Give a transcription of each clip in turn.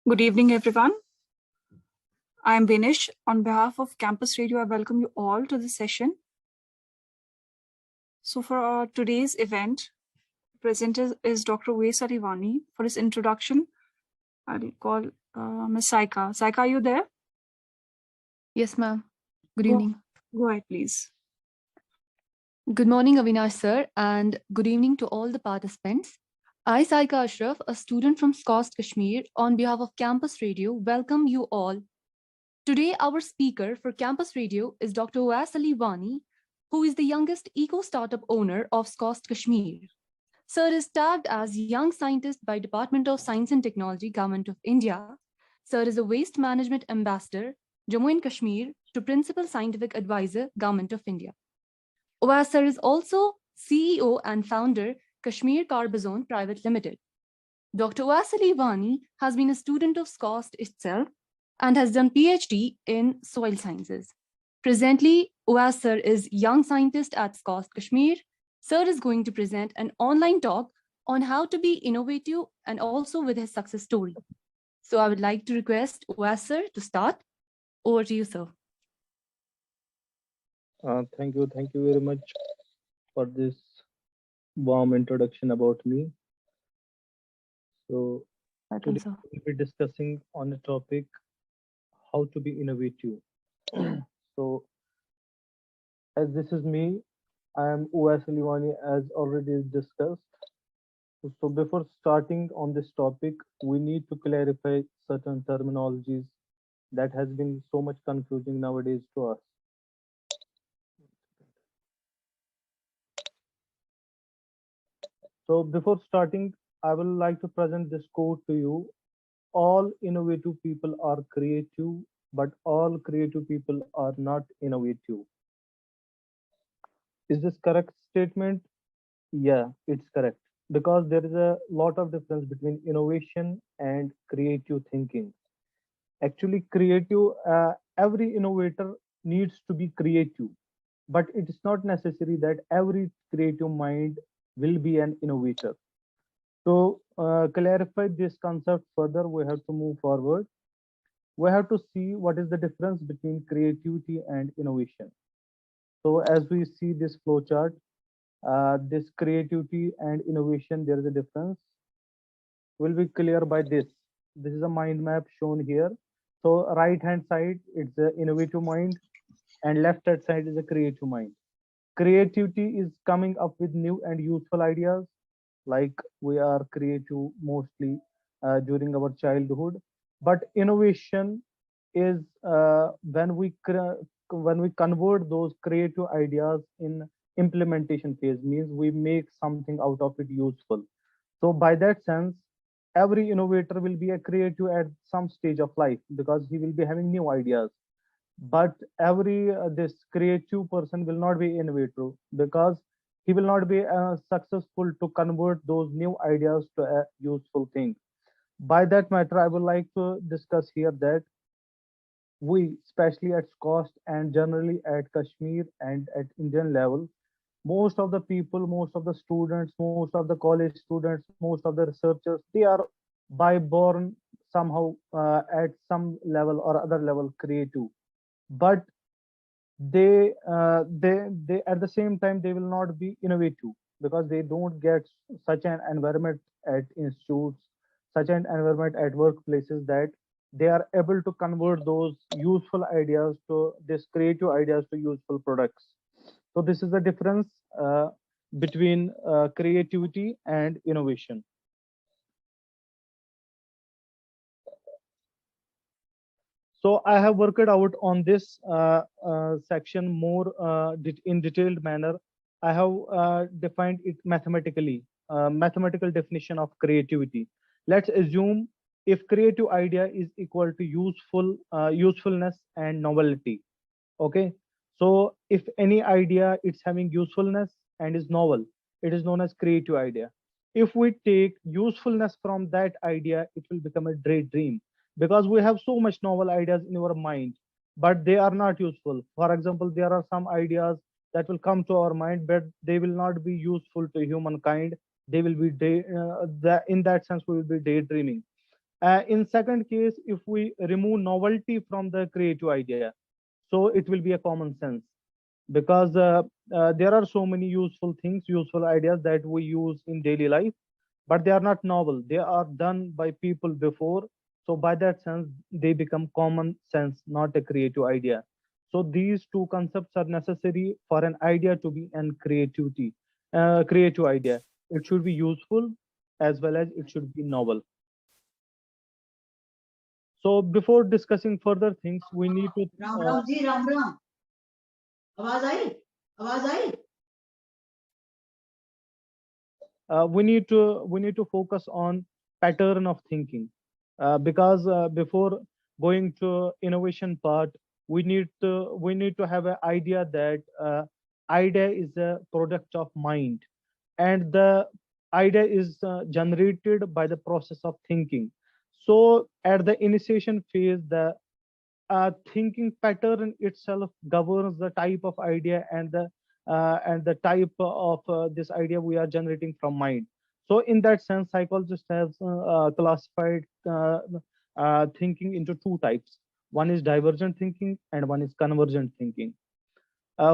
Good evening, everyone. I am Vinish. On behalf of Campus Radio, I welcome you all to this session. So for today's event, presenter is Dr. Owais Wani. For his introduction, I'll call Ms. Saika. Saika, are you there? Yes, ma'am. Good evening. Go ahead, please. Good morning, Avinash sir, and good evening to all the participants. I, Saika Ashraf, a student from SKUAST Kashmir, on behalf of Campus Radio, welcome you all. Today, our speaker for Campus Radio is Dr. Owais Wani, who is the youngest eco-startup owner of SKUAST Kashmir. Sir is tagged as Young Scientist by Department of Science and Technology, Government of India. Sir is a Waste Management Ambassador, Jammu and Kashmir, to Principal Scientific Advisor, Government of India. Owais sir is also CEO and founder, CashmirCarbozone Private Limited. Dr. Owais Wani has been a student of SKUAST itself and has done PhD in soil sciences. Presently, Owais sir is young scientist at SKUAST Kashmir. Sir is going to present an online talk on how to be innovative and also with his success story. So I would like to request Owais sir to start. Over to you, sir. Thank you very much for this warm introduction about me. So today we'll be discussing on a topic, how to be innovative. So as this is me, I am Owais Wani, as already discussed. So before starting on this topic, we need to clarify certain terminologies that has been so much confusing nowadays to us. So before starting, I would like to present this quote to you. All innovative people are creative, but all creative people are not innovative. Is this correct statement? Yeah, it's correct. Because there is a lot of difference between innovation and creative thinking. Actually, every innovator needs to be creative, but it is not necessary that every creative mind will be an innovator. To clarify this concept further, we have to move forward. We have to see what is the difference between creativity and innovation. So as we see this flow chart, this creativity and innovation, there is a difference. Will be clear by this. This is a mind map shown here. So right hand side, it's the innovative mind, and left hand side is a creative mind. Creativity is coming up with new and useful ideas, like we are creative mostly during our childhood. But innovation is when we convert those creative ideas in implementation phase, means we make something out of it useful. So by that sense, every innovator will be a creative at some stage of life because he will be having new ideas. But every this creative person will not be innovative because he will not be successful to convert those new ideas to a useful thing. By that matter, I would like to discuss here that we, especially at SKUAST and generally at Kashmir and at Indian level, most of the people, most of the students, most of the college students, most of the researchers, they are by born somehow at some level or other level creative. But they at the same time they will not be innovative because they don't get such an environment at institutes, such an environment at workplaces that they are able to convert those useful ideas to this creative ideas to useful products. So this is the difference between creativity and innovation. So I have worked out on this section more in detailed manner. I have defined it mathematically, mathematical definition of creativity. Let's assume if creative idea is equal to usefulness and novelty. Okay, so if any idea it's having usefulness and is novel, it is known as creative idea. If we take usefulness from that idea, it will become a daydream because we have so much novel ideas in our mind, but they are not useful. For example, there are some ideas that will come to our mind, but they will not be useful to humankind. They will be in that sense we will be daydreaming. In second case, if we remove novelty from the creative idea, so it will be a common sense, because there are so many useful things, useful ideas that we use in daily life, but they are not novel. They are done by people before. So by that sense, they become common sense, not a creative idea. So these two concepts are necessary for an idea to be an creative idea. It should be useful as well as it should be novel. So before discussing further things, we need to Ram Ram ji Ram Ram आवाज आई आवाज आई we need to focus on pattern of thinking, because before going to innovation part, we need to have an idea that idea is a product of mind, and the idea is generated by the process of thinking. So at the initiation phase, the thinking pattern itself governs the type of idea and the type of this idea we are generating from mind. So in that sense, psychologists have classified thinking into two types. One is divergent thinking and one is convergent thinking.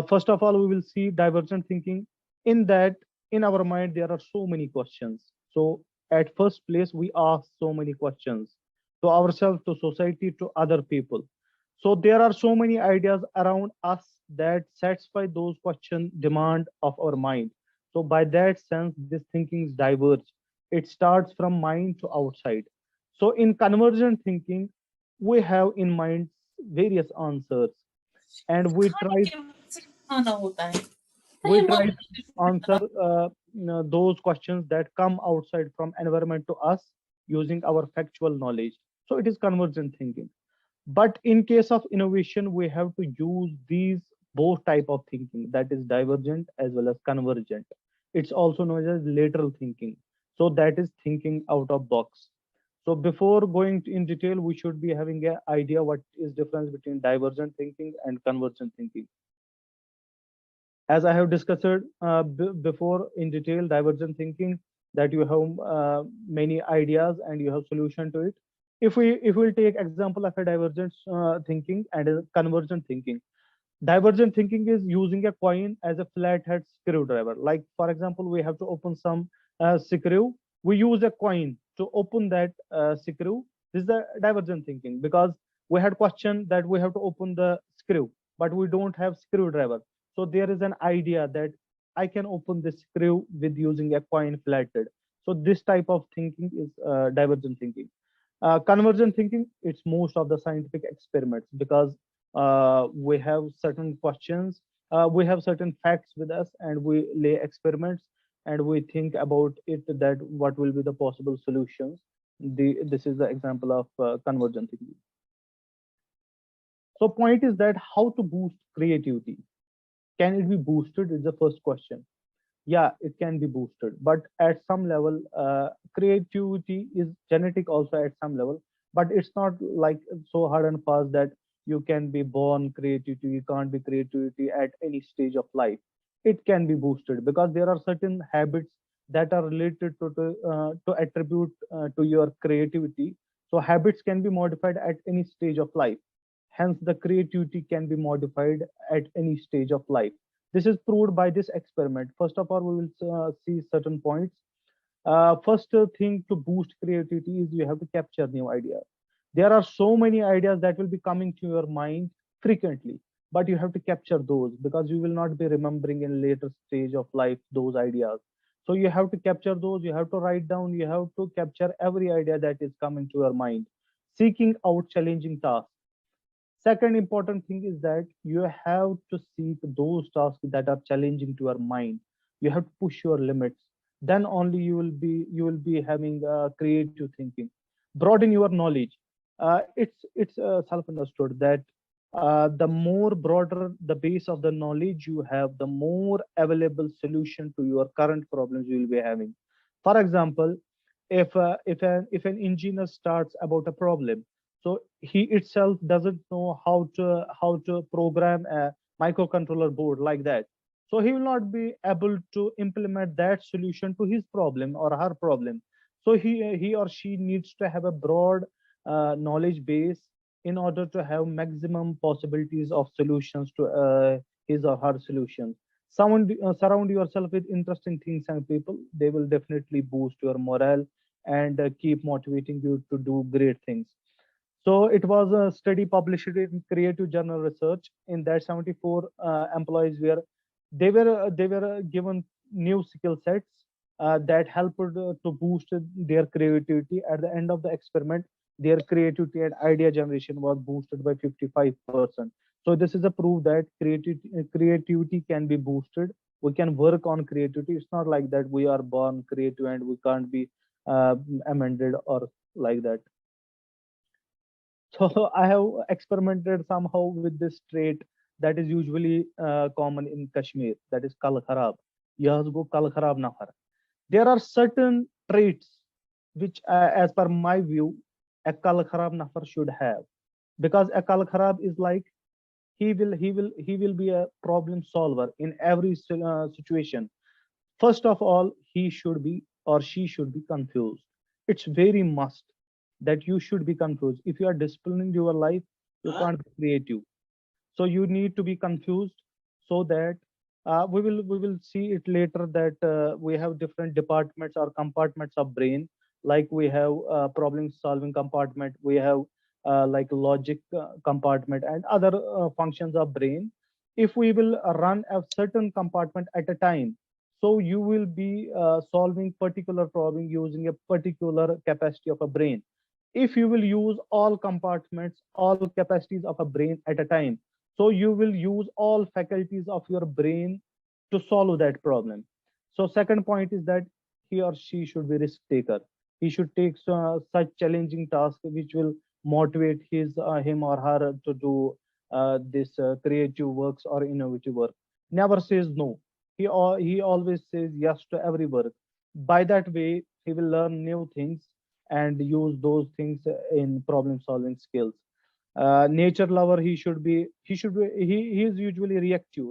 First of all, we will see divergent thinking. In that, in our mind, there are so many questions. So at first place, we ask so many questions to ourselves, to society, to other people. So there are so many ideas around us that satisfy those question demand of our mind. So by that sense, this thinking is diverge. It starts from mind to outside. So in convergent thinking, we have in mind various answers, and we try to answer those questions that come outside from environment to us using our factual knowledge. So it is convergent thinking. But in case of innovation, we have to use these both type of thinking, that is divergent as well as convergent. It's also known as lateral thinking. So that is thinking out of box. So before going in detail, we should be having an idea what is difference between divergent thinking and convergent thinking. As I have discussed before in detail, divergent thinking, that you have many ideas and you have solution to it. If we'll take example of a divergent thinking and a convergent thinking. Divergent thinking is using a coin as a flathead screwdriver. Like for example, we have to open some screw. We use a coin to open that screw. This is the divergent thinking, because we had question that we have to open the screw, but we don't have screwdriver. So there is an idea that I can open this screw with using a coin flathead. So this type of thinking is divergent thinking. Convergent thinking, it's most of the scientific experiments, because we have certain questions, we have certain facts with us, and we lay experiments and we think about it, that what will be the possible solutions. This is the example of convergent thinking. So point is that how to boost creativity. Can it be boosted is the first question. Yeah, it can be boosted, but at some level, creativity is genetic also at some level, but it's not like so hard and fast that you can be born creativity, you can't be creativity at any stage of life. It can be boosted because there are certain habits that are related to attribute to your creativity. So habits can be modified at any stage of life. Hence, the creativity can be modified at any stage of life. This is proved by this experiment. First of all, we will see certain points. First thing to boost creativity is you have to capture new ideas. There are so many ideas that will be coming to your mind frequently, but you have to capture those, because you will not be remembering in later stage of life those ideas. So you have to capture those, you have to write down, you have to capture every idea that is coming to your mind, seeking out challenging tasks. Second important thing is that you have to seek those tasks that are challenging to your mind. You have to push your limits. Then only you will be having creative thinking. Broaden your knowledge. It's self-understood that the more broader the base of the knowledge you have, the more available solution to your current problems you will be having. For example, if an engineer starts about a problem, so he itself doesn't know how to program a microcontroller board like that, so he will not be able to implement that solution to his problem or her problem. So he or she needs to have a broad knowledge base in order to have maximum possibilities of solutions to his or her solutions. Surround yourself with interesting things and people. They will definitely boost your morale and keep motivating you to do great things. So it was a study published in Creative Journal Research. In that, 74 employees were given new skill sets that helped to boost their creativity. At the end of the experiment, their creativity and idea generation was boosted by 55%. So this is a proof that creativity can be boosted. We can work on creativity. It's not like that we are born creative and we can't be amended or like that. So I have experimented somehow with this trait that is usually common in Kashmir. That is kal kharab. Yahas go kal kharab na kar. There are certain traits which, as per my view, a kal kharab nafar should have, because a kal kharab is like he will be a problem solver in every situation. First of all, he should be or she should be confused. It's very must that you should be confused. If you are disciplining your life, you can't be creative. So you need to be confused, so that we will see it later that we have different departments or compartments of brain. Like we have problem solving compartment, we have like logic compartment and other functions of brain. If we will run a certain compartment at a time, so you will be solving particular problem using a particular capacity of a brain. If you will use all compartments, all capacities of a brain at a time, so you will use all faculties of your brain to solve that problem. So second point is that he or she should be risk taker. He should take such challenging tasks which will motivate him or her to do this creative works or innovative work. Never says no. He always says yes to every work. By that way, he will learn new things and use those things in problem solving skills. Nature lover, he is usually reactive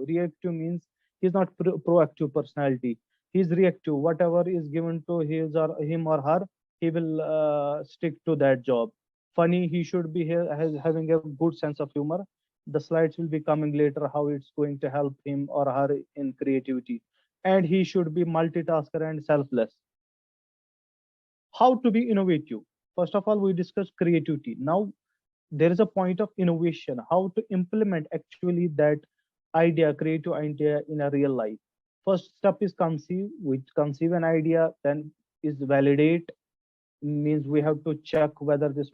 means he's not proactive personality. He's reactive. Whatever is given to him or her, he will stick to that job. Funny, he should be having a good sense of humor. The slides will be coming later how it's going to help him or her in creativity. And he should be multitasker and selfless. How to be innovative? First of all, we discussed creativity. Now there is a point of innovation, how to implement actually that idea, creative idea in a real life. First step is conceive. We conceive an idea, then is validate, means we have to check whether this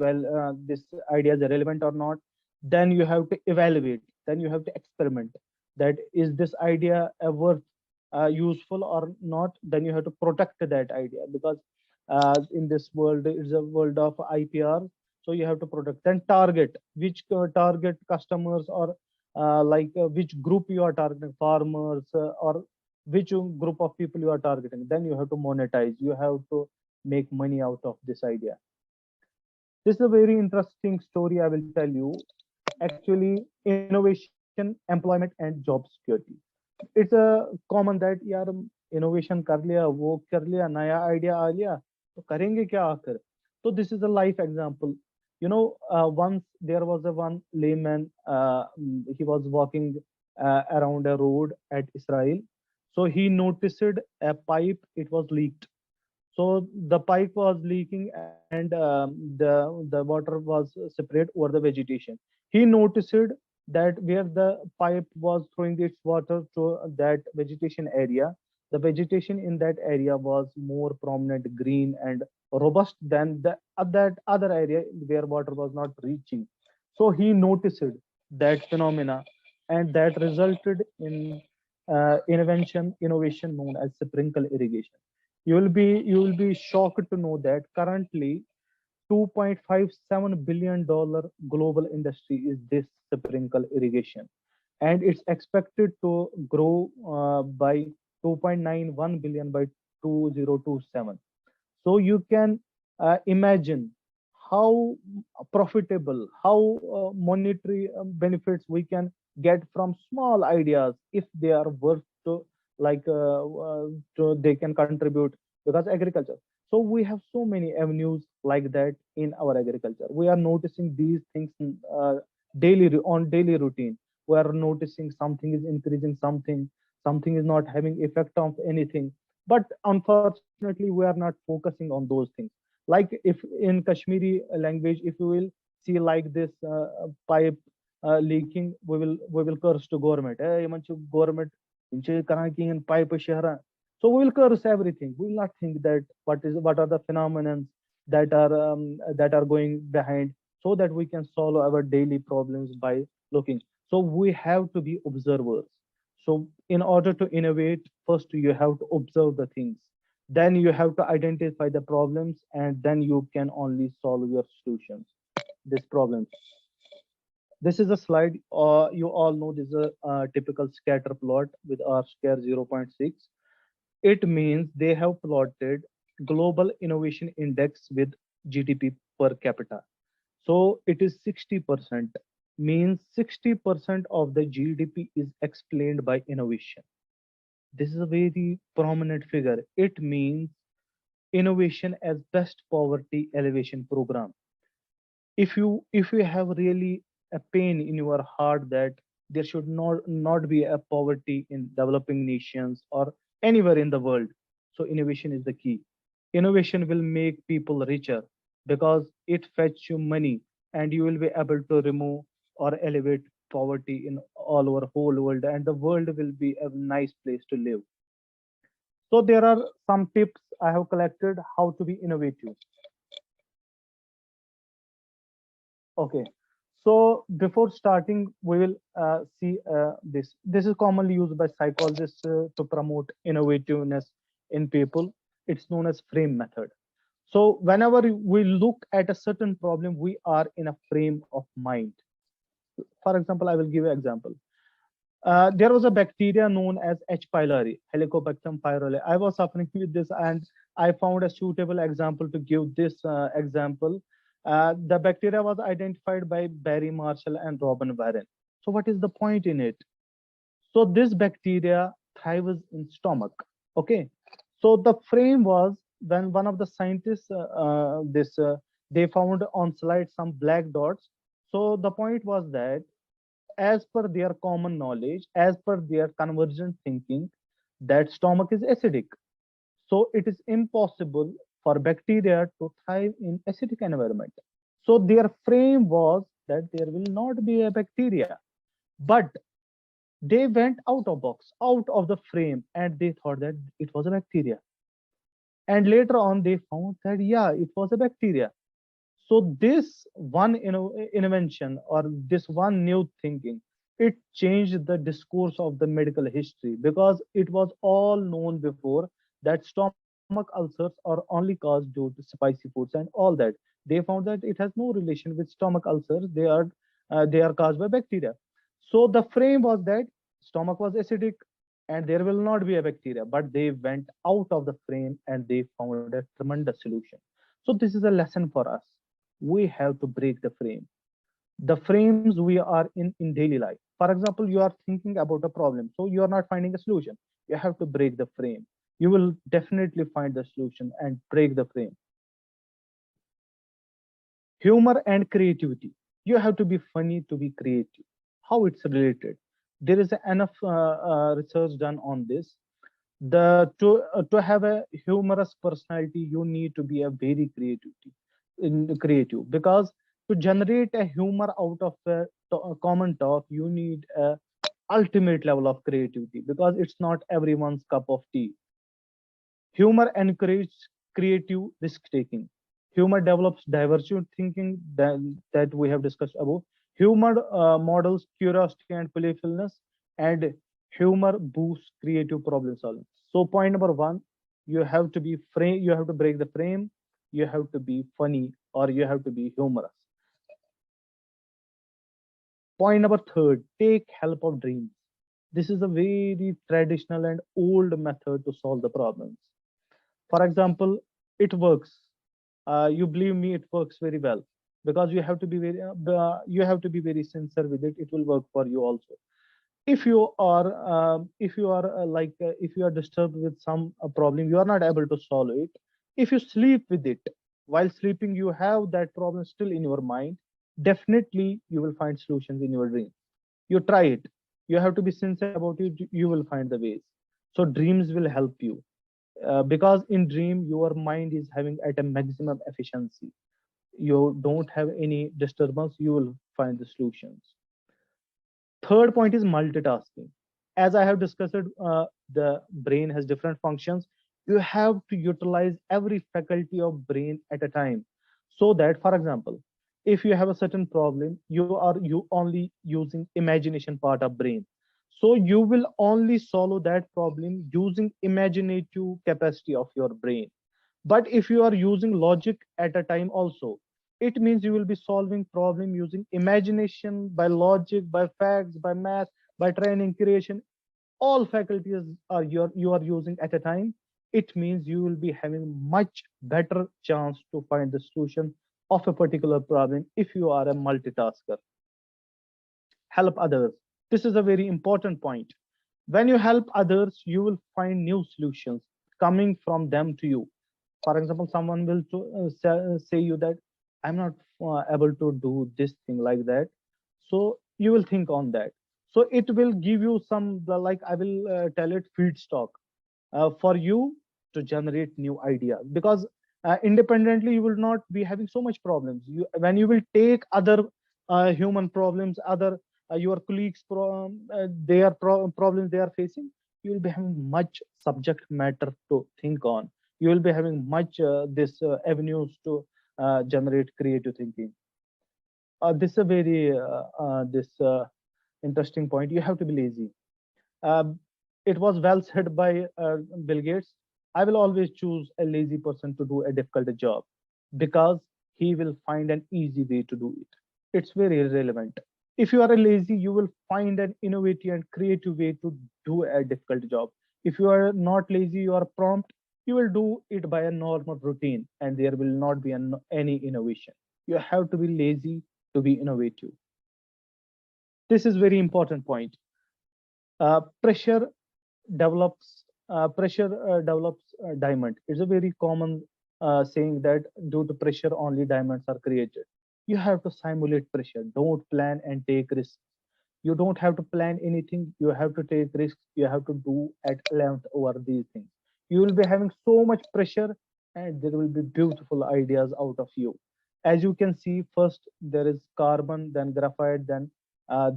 idea is relevant or not. Then you have to evaluate, then you have to experiment, that is this idea worth useful or not. Then you have to protect that idea, because in this world it's a world of IPR. So you have to protect. Then target, which target customers, or which group you are targeting, farmers, or which group of people you are targeting. Then you have to monetize, you have to make money out of this idea. This is a very interesting story I will tell you. Actually, innovation, employment, and job security. It's a common that यार innovation कर लिया, वो कर लिया, नया idea आ लिया, तो करेंगे क्या आकर? So this is a life example. Once there was a one layman. He was walking around a road at Israel. So he noticed a pipe. It was leaked. So the pipe was leaking, and the water was separate over the vegetation. He noticed that where the pipe was throwing its water to that vegetation area, the vegetation in that area was more prominent, green and robust than that other area where water was not reaching. So he noticed that phenomena, and that resulted in innovation known as sprinkle irrigation. You will be shocked to know that currently $2.57 billion global industry is this sprinkle irrigation, and it's expected to grow by 2.91 billion by 2027. So you can imagine how profitable, how monetary benefits we can get from small ideas if they are worth to, like they can contribute, because agriculture. So we have so many avenues like that in our agriculture. We are noticing these things on daily routine. We are noticing something is increasing, something is not having effect of anything. But unfortunately, we are not focusing on those things. Like if in Kashmiri language, if you will see like this pipe leaking, we will curse to government. Hey, manchu government, inche karan in pipe shahra. So we will curse everything. We will not think that what are the phenomena that are going behind, so that we can solve our daily problems by looking. So we have to be observers. So in order to innovate, first you have to observe the things, then you have to identify the problems, and then you can only solve your solutions this problem. This is a slide. You all know this is a typical scatter plot with R square 0.6. It means they have plotted global innovation index with GDP per capita. So it is 60%, means 60% of the GDP is explained by innovation. This is a very prominent figure. It means innovation as best poverty elevation program. If you have really a pain in your heart that there should not be a poverty in developing nations or anywhere in the world, so innovation is the key. Innovation will make people richer because it fetch you money, and you will be able to remove or elevate poverty in all over whole world, and the world will be a nice place to live. So there are some tips I have collected how to be innovative. Okay, so before starting, we will see this. This is commonly used by psychologists to promote innovativeness in people. It's known as frame method. So whenever we look at a certain problem, we are in a frame of mind. For example, I will give you an example. There was a bacteria known as H. pylori, Helicobacter pylori. I was suffering with this, and I found a suitable example to give this example. The bacteria was identified by Barry Marshall and Robin Warren. So what is the point in it? So this bacteria thrives in stomach. Okay. So the frame was when one of the scientists they found on slide some black dots. So the point was that as per their common knowledge, as per their convergent thinking, that stomach is acidic. So it is impossible for bacteria to thrive in acidic environment. So their frame was that there will not be a bacteria. But they went out of box, out of the frame, and they thought that it was a bacteria. And later on, they found that yeah, it was a bacteria. So this one invention or this one new thinking, it changed the discourse of the medical history, because it was all known before that stomach ulcers are only caused due to spicy foods and all that. They found that it has no relation with stomach ulcers. They are caused by bacteria. So the frame was that stomach was acidic and there will not be a bacteria, but they went out of the frame and they found a tremendous solution. So this is a lesson for us. We have to break the frames we are in daily life. For example, you are thinking about a problem, so you are not finding a solution. You have to break the frame. You will definitely find the solution and break the frame. Humor and creativity. You have to be funny to be creative. How it's related? There is enough research done on this. To have a humorous personality, you need to be a very creative, because to generate a humor out of a common talk, you need a ultimate level of creativity, because it's not everyone's cup of tea. Humor encourages creative risk taking. Humor develops divergent thinking that we have discussed above. Humor models curiosity and playfulness, and humor boosts creative problem solving. So point number one, you have to be frame. You have to break the frame. You have to be funny, or you have to be humorous. Point number third, take help of dreams. This is a very traditional and old method to solve the problems. For example, it works. You believe me, it works very well, because you have to be very sincere with it. It will work for you also. If you are disturbed with some problem, you are not able to solve it. If you sleep with it while sleeping, you have that problem still in your mind, definitely you will find solutions in your dream. You try it. You have to be sincere about it. You will find the ways. So dreams will help you, because in dream your mind is having at a maximum efficiency. You don't have any disturbance. You will find the solutions. Third point is multitasking. As I have discussed, the brain has different functions. You have to utilize every faculty of brain at a time. So that, for example, if you have a certain problem, you only using imagination part of brain. So you will only solve that problem using imaginative capacity of your brain. But if you are using logic at a time also, it means you will be solving problem using imagination, by logic, by facts, by math, by training, creation. All faculties are you are using at a time. It means you will be having much better chance to find the solution of a particular problem if you are a multitasker. Help others. This is a very important point. When you help others, you will find new solutions coming from them to you. For example, someone will say you that I'm not able to do this thing like that. So you will think on that. So it will give you some, like I will tell it, feedstock for you to generate new ideas, because independently you will not be having so much problems. When you will take other human problems, other your colleagues problems they are facing, you will be having much subject matter to think on. You will be having much this avenues to generate creative thinking. This is a very this interesting point. You have to be lazy. um, it was well said by Bill Gates. I will always choose a lazy person to do a difficult job, because he will find an easy way to do it. It's very relevant. If you are a lazy, you will find an innovative and creative way to do a difficult job. If you are not lazy, you are prompt, you will do it by a normal routine and there will not be any innovation. You have to be lazy to be innovative. This is very important point. Pressure develops diamond. It's a very common saying that due to pressure only diamonds are created. You have to simulate pressure. Don't plan and take risks. You don't have to plan anything. You have to take risks. You have to do at length over these things. You will be having so much pressure, and there will be beautiful ideas out of you. As you can see, first there is carbon, then graphite, then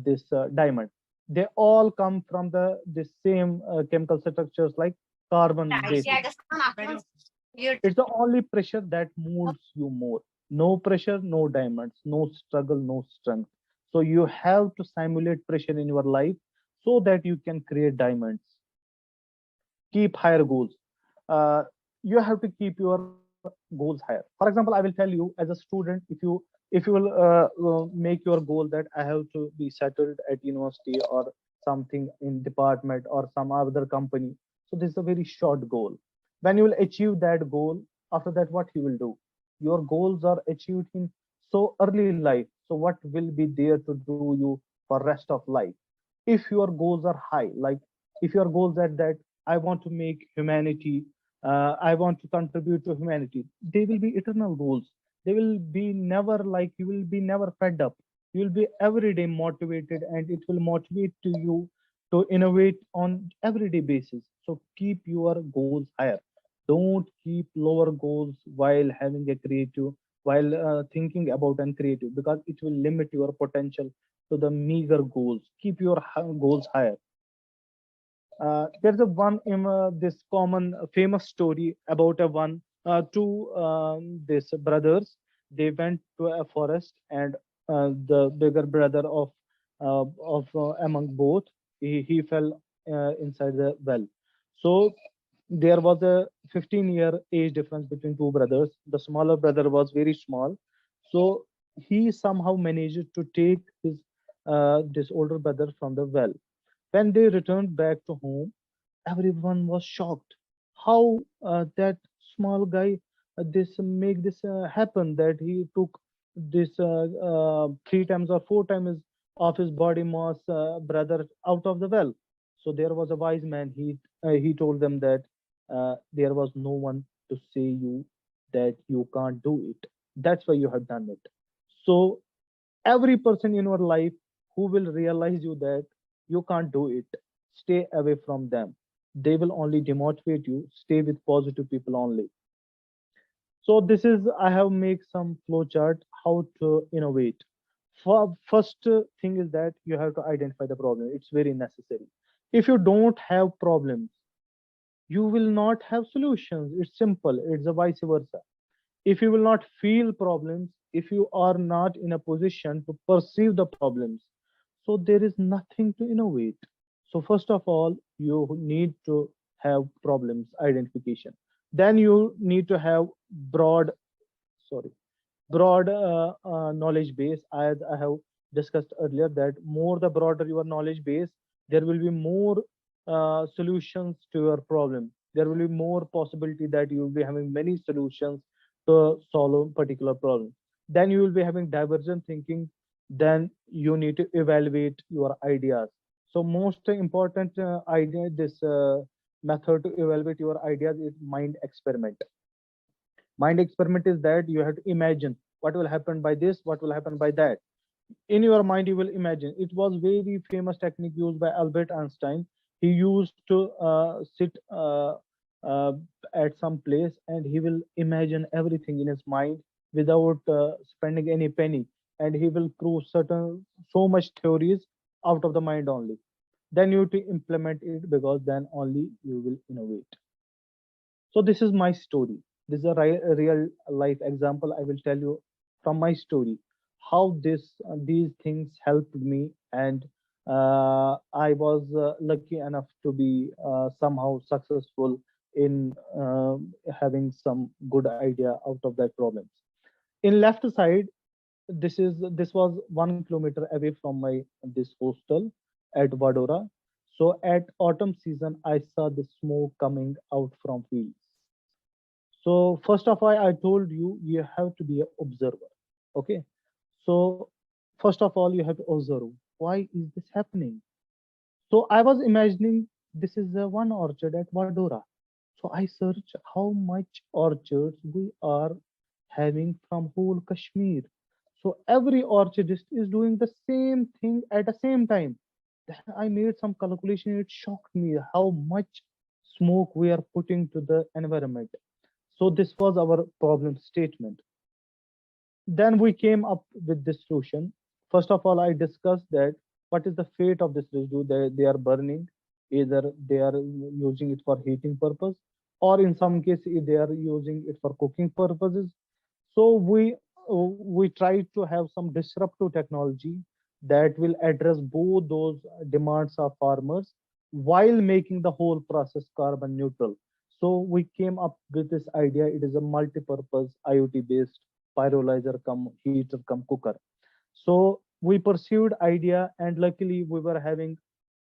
this diamond. They all come from the same chemical structures like carbon basis. It's the only pressure that moves you more. No pressure, no diamonds, no struggle, no strength. So you have to simulate pressure in your life so that you can create diamonds. Keep higher goals. uh, you have to keep your goals higher. For example, I will tell you, as a student, if you will make your goal that I have to be settled at university or something in department or some other company. So this is a very short goal. When you will achieve that goal, after that what you will do? Your goals are achieved in so early life, so what will be there to do you for rest of life? If your goals are high, like if your goals are that I want to make humanity, I want to contribute to humanity, they will be eternal goals. They will be never, like you will be never fed up. You will be every day motivated, and it will motivate to you to innovate on everyday basis. So keep your goals higher. Don't keep lower goals while having a creative, while thinking about and creative, because it will limit your potential to the meager goals. Keep your goals higher. There's a one this common famous story about a one two these brothers. They went to a forest, and the bigger brother of among both, he fell inside the well. So there was a 15-year age difference between two brothers. The smaller brother was very small, so he somehow managed to take his this older brother from the well. When they returned back to home, everyone was shocked. How that small guy this make this happen? That he took this three times or four times of his body mass brother out of the well. So there was a wise man. He told them that there was no one to say you that you can't do it. That's why you have done it. So every person in your life who will realize you that you can't do it, stay away from them. They will only demotivate you. Stay with positive people only. So this is, I have make some flow chart how to innovate. First thing is that you have to identify the problem. It's very necessary. If you don't have problems, you will not have solutions. It's simple. It's a vice versa. If you will not feel problems, if you are not in a position to perceive the problems, so there is nothing to innovate. So first of all, you need to have problems identification. Then you need to have broad, sorry, broad knowledge base. As I have discussed earlier, that more the broader your knowledge base, there will be more solutions to your problem. There will be more possibility that you will be having many solutions to solve a particular problem. Then you will be having divergent thinking. Then you need to evaluate your ideas. So most important idea, this method to evaluate your ideas is mind experiment. Mind experiment is that you have to imagine what will happen by this, what will happen by that. In your mind you will imagine. It was very famous technique used by Albert Einstein. He used to sit uh, at some place and he will imagine everything in his mind without spending any penny, and he will prove certain so much theories out of the mind only. Then you to implement it, because then only you will innovate. So this is my story. This is a real life example. I will tell you from my story how these things helped me, and I was lucky enough to be somehow successful in having some good idea out of that problems. In left side, this was 1 kilometer away from my this hostel at Vadora. So at autumn season, I saw the smoke coming out from fields. So first of all, I told you, you have to be an observer. Okay. So first of all, you have to observe why is this happening. So I was imagining this is the one orchard at Vadora. So I search how much orchards we are having from whole Kashmir. So every orchardist is doing the same thing at the same time. Then I made some calculation. It shocked me how much smoke we are putting to the environment. So this was our problem statement. Then we came up with this solution. First of all, I discussed that what is the fate of this residue. They are burning, either they are using it for heating purpose, or in some cases they are using it for cooking purposes. So we try to have some disruptive technology that will address both those demands of farmers while making the whole process carbon neutral. So we came up with this idea. It is a multi-purpose IoT based pyrolyzer come heater come cooker. So we pursued idea, and luckily we were having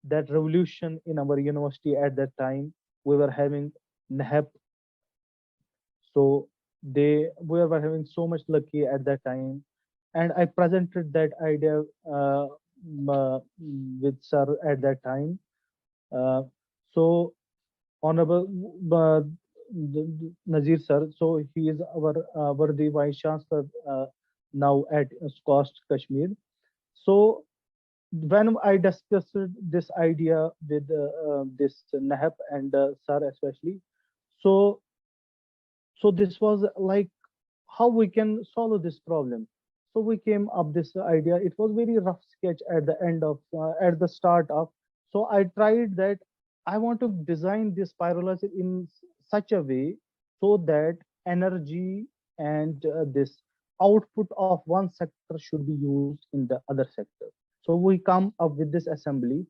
that revolution in our university at that time. We were having NHEP. So we were having so much lucky at that time, and I presented that idea with sir at that time. So honorable Nazir sir, so he is our worthy vice chancellor now at SKUAST Kashmir. So when I discussed this idea with this Nahab and sir especially, so this was like how we can solve this problem. So we came up this idea. It was very rough sketch at the end of at the start of. So I tried that I want to design this pyrolysis in such a way so that energy and this output of one sector should be used in the other sector. So we come up with this assembly.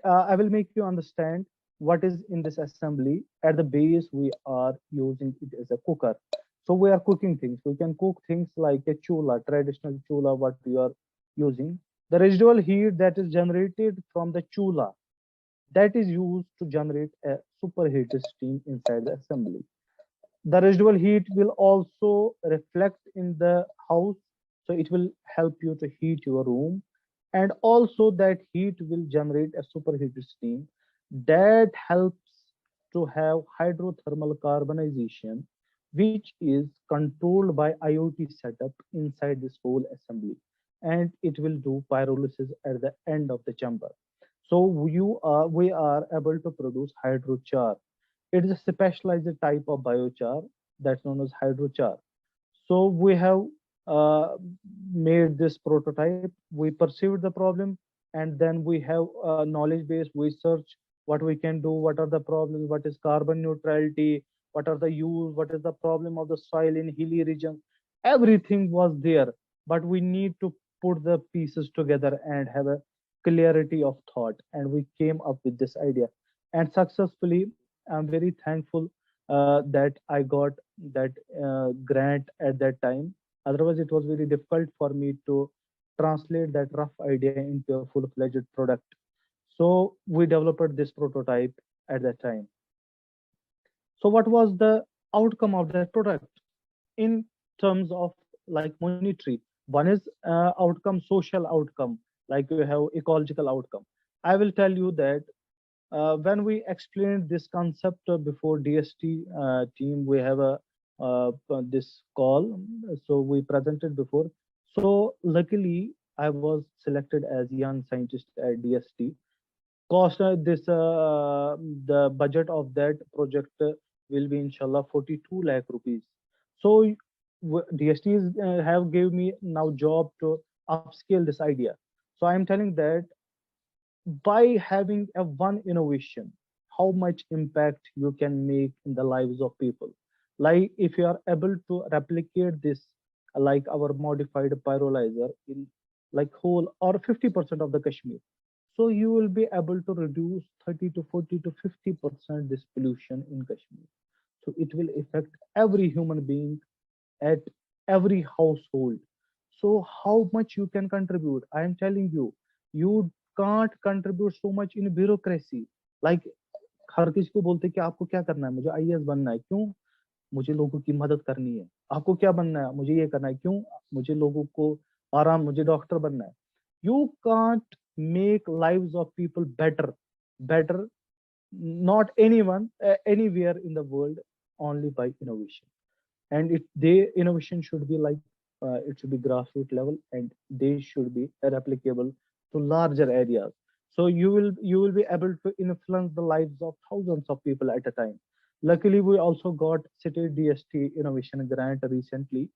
I will make you understand what is in this assembly. At the base, we are using it as a cooker. So we are cooking things. We can cook things like a chula, traditional chula, what we are using. The residual heat that is generated from the chula, that is used to generate a superheated steam inside the assembly. The residual heat will also reflect in the house, so it will help you to heat your room, and also that heat will generate a superheated steam that helps to have hydrothermal carbonization which is controlled by IoT setup inside this whole assembly, and it will do pyrolysis at the end of the chamber. So we are able to produce hydrochar. It is a specialized type of biochar that's known as hydrochar. So we have uh, made this prototype. We perceived the problem, and then we have a knowledge base. We search what we can do, what are the problems, what is carbon neutrality, what are the use, what is the problem of the soil in hilly region. Everything was there, but we need to put the pieces together and have a clarity of thought. And we came up with this idea, and successfully, I'm very thankful that I got that grant at that time. Otherwise, it was very difficult for me to translate that rough idea into a full-fledged product. So we developed this prototype at that time. So what was the outcome of that product in terms of like monetary? One is outcome, social outcome, like you have ecological outcome. I will tell you that when we explained this concept before DST team, we have a this call, so we presented before. So luckily, I was selected as young scientist at DST. Cost this the budget of that project will be inshallah 42 lakh rupees. So DST have gave me now job to upscale this idea. So I am telling that by having a one innovation, how much impact you can make in the lives of people. Like if you are able to replicate this, like our modified pyrolyzer in like whole or 50% of the Kashmir, so you will be able to reduce 30 to 40 to 50% this pollution in Kashmir. So it will affect every human being at every household. So how much you can contribute? I am telling you, you can't contribute so much in bureaucracy. Like हर किसी को बोलते हैं कि आपको क्या करना है, मुझे आईएएस बनना है, क्यों? मुझे लोगों की मदद करनी है. आपको क्या बनना है? मुझे ये करना है, क्यों? मुझे लोगों को आराम, मुझे डॉक्टर बनना है. You can't make lives of people better, not anyone, anywhere in the world, only by innovation. And they innovation should be like it should be grassroots level, and they should be replicable to larger areas. So you will be able to influence the lives of thousands of people at a time. Luckily, we also got city DST innovation grant recently,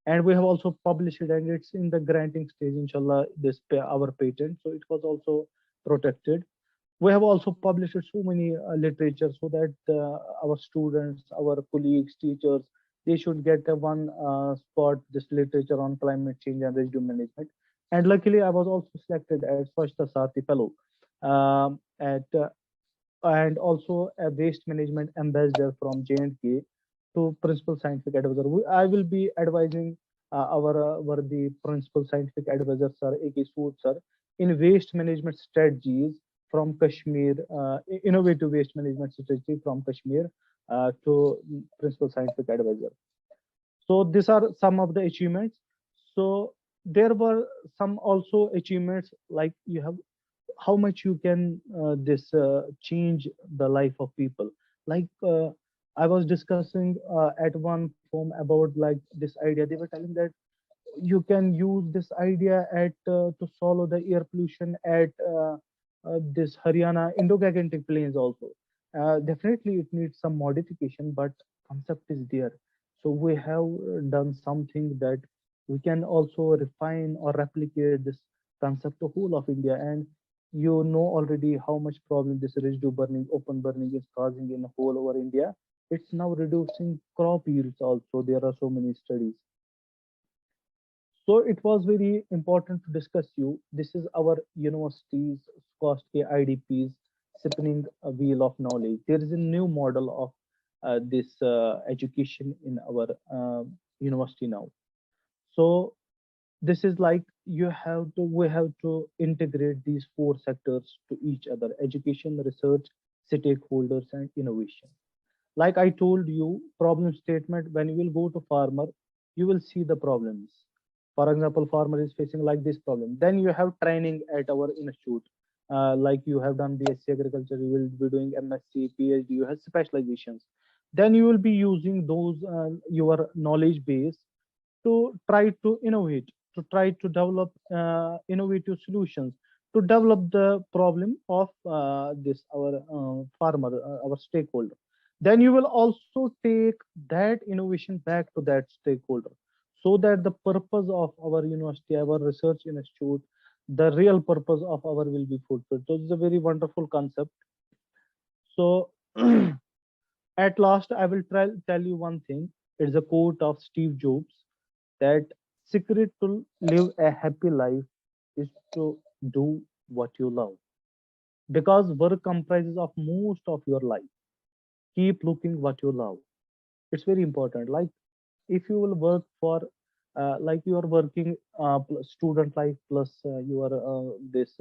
and we have also published it, and it's in the granting stage, inshallah, this our patent, so it was also protected. We have also published so many literature, so that our students, our colleagues, teachers, they should get a one spot this literature on climate change and residue management. And luckily, I was also selected as Swachhta Saathi fellow, at and also a waste management ambassador from J&K to principal scientific advisor. I will be advising our the principal scientific advisor, sir, A.K. Sood, sir, in waste management strategies from Kashmir, innovative waste management strategy from Kashmir to principal scientific advisor. So these are some of the achievements. So there were some also achievements, like you have how much you can this change the life of people. Like I was discussing at one forum about like this idea. They were telling that you can use this idea at to solve the air pollution at this Haryana Indo-Gangetic plains also. Definitely it needs some modification, but concept is there. So we have done something that we can also refine or replicate this concept to whole of India. And you know already how much problem this residue burning, open burning is causing in whole over India. It's now reducing crop yields also. There are so many studies. So it was very important to discuss you. This is our university's cost IDPs spinning a wheel of knowledge. There is a new model of this education in our university now. So this is like we have to integrate these four sectors to each other: education, research, stakeholders, and innovation. Like I told you, problem statement, when you will go to farmer, you will see the problems. For example, farmer is facing like this problem, then you have training at our institute, like you have done BSc agriculture, you will be doing MSc, PhD, you have specializations. then you will be using those your knowledge base to try to innovate, to try to develop innovative solutions, to develop the problem of this our farmer, our stakeholder. Then you will also take that innovation back to that stakeholder, so that the purpose of our university, our research institute, the real purpose of our will be fulfilled. So it's a very wonderful concept. So at last, I will tell you one thing. It's a quote of Steve Jobs, that secret to live a happy life is to do what you love, because work comprises of most of your life. Keep looking what you love. It's very important. Like if you will work for like you are working student life plus your this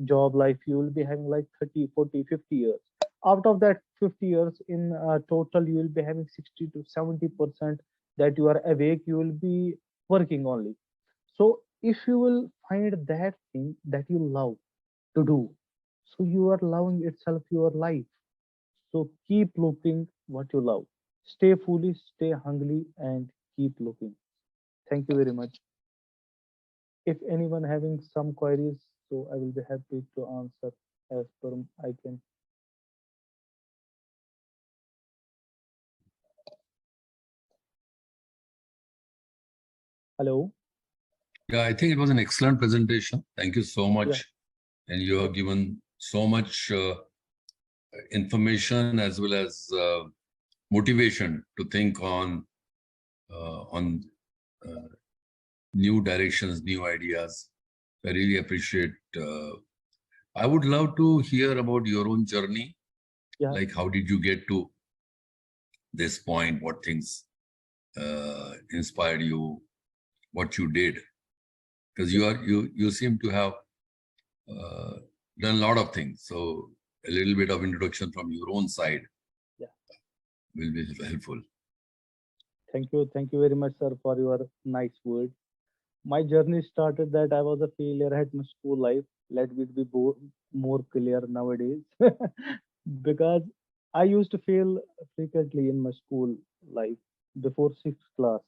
job life, you will be having like 30, 40, 50 years. Out of that 50 years, in total you will be having 60 to 70% that you are awake, you will be working only. So if you will find that thing that you love to do, so you are loving itself your life. So keep looking what you love. Stay foolish, stay hungry, and keep looking. Thank you very much. If anyone having some queries, so I will be happy to answer as per I can. Hello. Yeah, I think it was an excellent presentation. Thank you so much. Yeah. And you have given so much information as well as motivation to think on new directions, new ideas. I really appreciate. I would love to hear about your own journey. Yeah. Like, how did you get to this point? What things inspired you? What you did? Because you seem to have done a lot of things. So a little bit of introduction from your own side, Yeah, will be helpful. Thank you. Thank you very much, sir, for your nice word. My journey started that I was a failure at my school life. Let me be more clear nowadays. Because I used to fail frequently in my school life before sixth class.